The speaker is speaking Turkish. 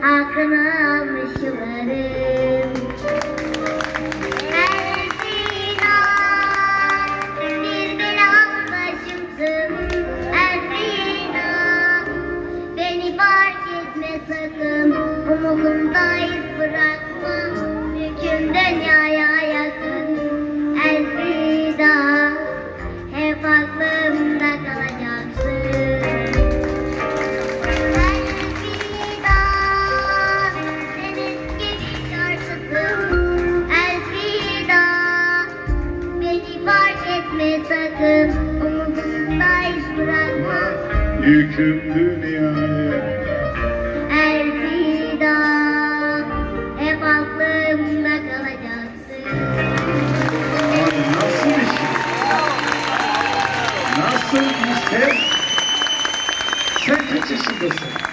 Hakkını almış yıllarım. Elfina, bir belam başımsın. Elfina, beni fark etme sakın. Umudumda iz bırakma, yüküm dünyaya yakın. Elfida, hep aklımda kalacaksın. Elfida, sen eski bir şarkısın. Elfida, beni fark etme sakın. Umudumda iz bırakma, Yüküm dünyaya. Elfida, hep aklımda kalacaksın. Abi nasıl bir şey? Nasıl bir ses? Sen kaç yaşındasın?